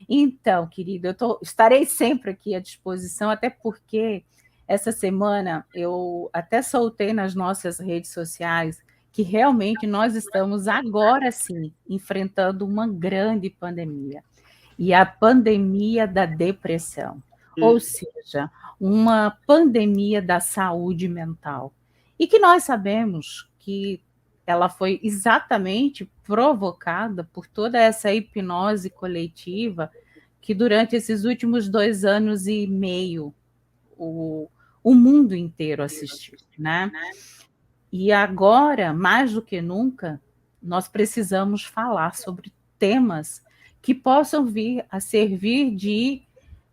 Então, querido, estarei sempre aqui à disposição, até porque essa semana eu até soltei nas nossas redes sociais que realmente nós estamos agora sim enfrentando uma grande pandemia, e a pandemia da depressão, ou Hum, seja, uma pandemia da saúde mental. E que nós sabemos que ela foi exatamente provocada por toda essa hipnose coletiva que durante esses últimos 2 anos e meio o, o mundo inteiro assistiu, né? E agora, mais do que nunca, nós precisamos falar sobre temas que possam vir a servir de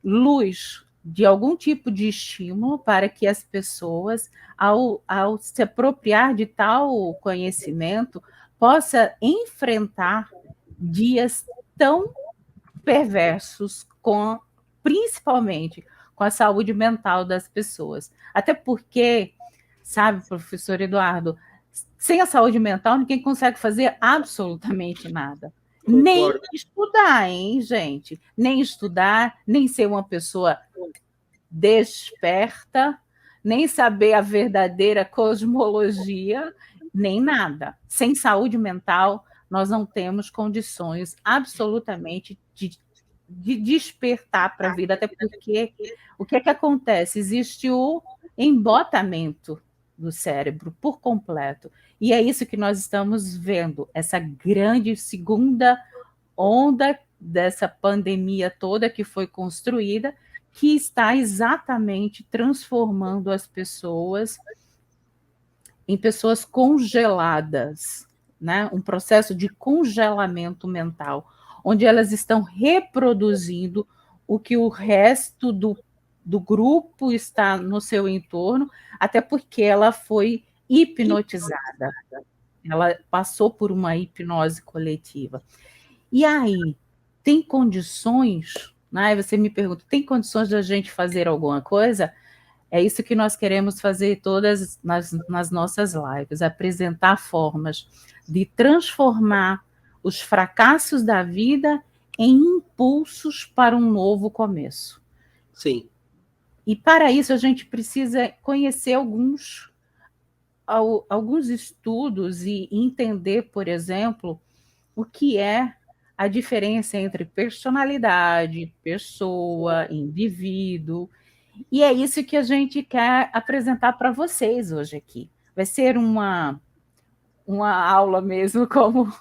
luz, de algum tipo de estímulo para que as pessoas, ao se apropriar de tal conhecimento, possa enfrentar dias tão perversos com, principalmente com a saúde mental das pessoas. Até porque, sabe, professor Eduardo, sem a saúde mental ninguém consegue fazer absolutamente nada. Nem concordo. estudar, hein, gente? Nem estudar, nem ser uma pessoa desperta, nem saber a verdadeira cosmologia, nem nada. Sem saúde mental, nós não temos condições absolutamente de despertar para a vida, até porque o que é que acontece? Existe o embotamento do cérebro por completo. E é isso que nós estamos vendo, essa grande segunda onda dessa pandemia toda que foi construída, que está exatamente transformando as pessoas em pessoas congeladas, né? Um processo de congelamento mental, onde elas estão reproduzindo o que o resto do grupo está no seu entorno, até porque ela foi hipnotizada, ela passou por uma hipnose coletiva. E aí, tem condições, né? Você me pergunta, tem condições da gente fazer alguma coisa? É isso que nós queremos fazer todas nas nossas lives, apresentar formas de transformar os fracassos da vida em impulsos para um novo começo. Sim. E para isso a gente precisa conhecer alguns estudos e entender, por exemplo, o que é a diferença entre personalidade, pessoa, indivíduo. E é isso que a gente quer apresentar para vocês hoje aqui. Vai ser uma aula mesmo, como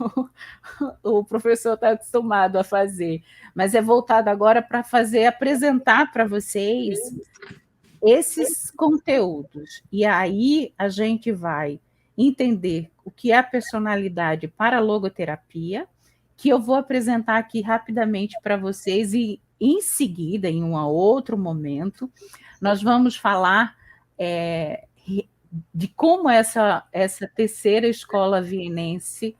o professor está acostumado a fazer, mas é voltado agora para fazer apresentar para vocês esses conteúdos. E aí a gente vai entender o que é a personalidade para a logoterapia, que eu vou apresentar aqui rapidamente para vocês, e em seguida, em um outro momento, nós vamos falar de como essa terceira escola vienense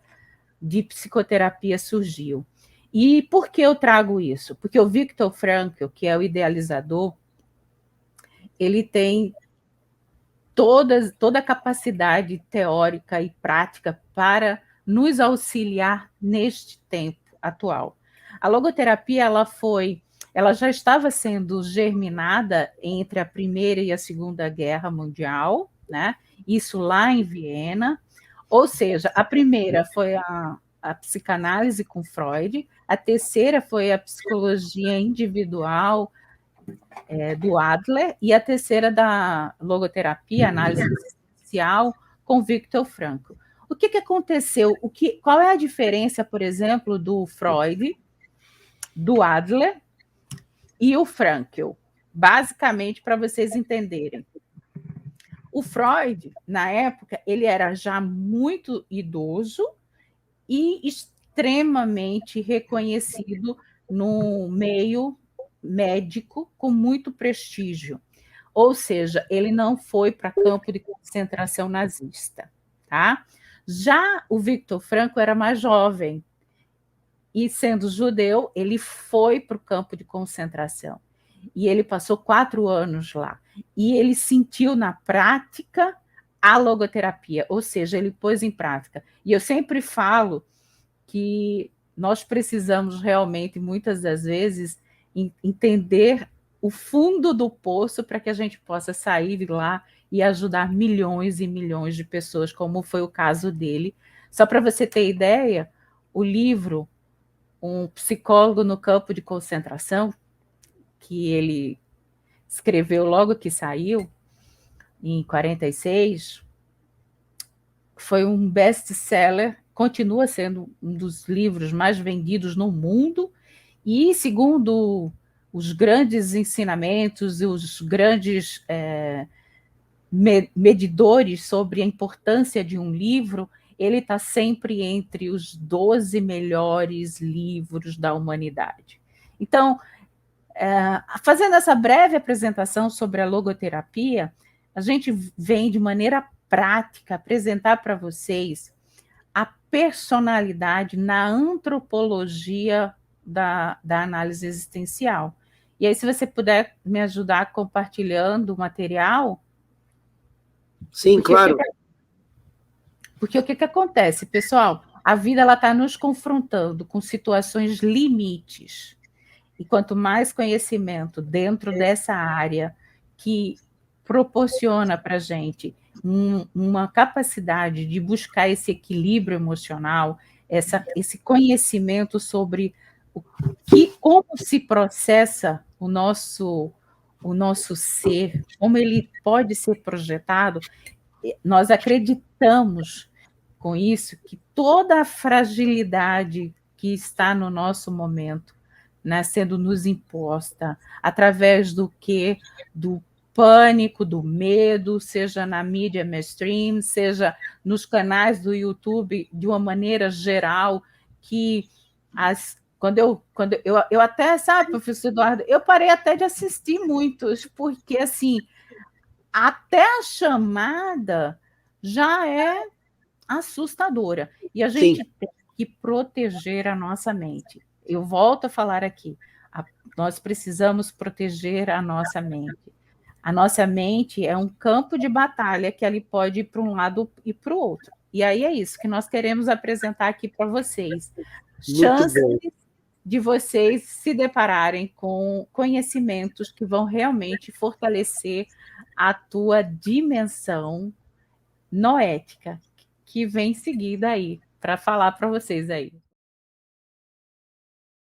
de psicoterapia surgiu. E por que eu trago isso? Porque o Viktor Frankl, que é o idealizador, ele tem toda a capacidade teórica e prática para nos auxiliar neste tempo atual. A logoterapia ela já estava sendo germinada entre a Primeira e a Segunda Guerra Mundial, né? Isso lá em Viena. Ou seja, a primeira foi a psicanálise com Freud, a terceira foi a psicologia individual, do Adler, e a terceira da logoterapia, análise existencial, com Viktor Frankl. O que aconteceu? Qual é a diferença, por exemplo, do Freud, do Adler e o Frankl? Basicamente, para vocês entenderem. O Freud, na época, ele era já muito idoso e extremamente reconhecido no meio médico, com muito prestígio. Ou seja, ele não foi para campo de concentração nazista, tá? Já o Viktor Frankl era mais jovem e, sendo judeu, ele foi para o campo de concentração. E ele passou 4 anos lá. E ele sentiu na prática a logoterapia, ou seja, ele pôs em prática. E eu sempre falo que nós precisamos realmente, muitas das vezes, entender o fundo do poço para que a gente possa sair de lá e ajudar milhões e milhões de pessoas, como foi o caso dele. Só para você ter ideia, o livro Um Psicólogo no Campo de Concentração, que ele escreveu logo que saiu, em 46, foi um best-seller, continua sendo um dos livros mais vendidos no mundo, e segundo os grandes ensinamentos e os grandes medidores sobre a importância de um livro, ele está sempre entre os 12 melhores livros da humanidade. Então, fazendo essa breve apresentação sobre a logoterapia, a gente vem de maneira prática apresentar para vocês a personalidade na antropologia da análise existencial. E aí, se você puder me ajudar compartilhando o material. Sim, claro. Porque o que acontece, pessoal? A vida está nos confrontando com situações limites. E quanto mais conhecimento dentro dessa área que proporciona para a gente uma capacidade de buscar esse equilíbrio emocional, esse conhecimento sobre como se processa o nosso ser, como ele pode ser projetado, nós acreditamos com isso que toda a fragilidade que está no nosso momento, né, sendo nos imposta através do que? Do pânico, do medo, seja na mídia mainstream, seja nos canais do YouTube, de uma maneira geral, que quando eu até, sabe, professor Eduardo, eu parei até de assistir muitos, porque assim, até a chamada já é assustadora. E a gente Sim. tem que proteger a nossa mente. Eu volto a falar aqui, nós precisamos proteger a nossa mente. A nossa mente é um campo de batalha que ele pode ir para um lado e para o outro. E aí é isso que nós queremos apresentar aqui para vocês. Chances de vocês se depararem com conhecimentos que vão realmente fortalecer a tua dimensão noética, que vem seguida aí, para falar para vocês aí.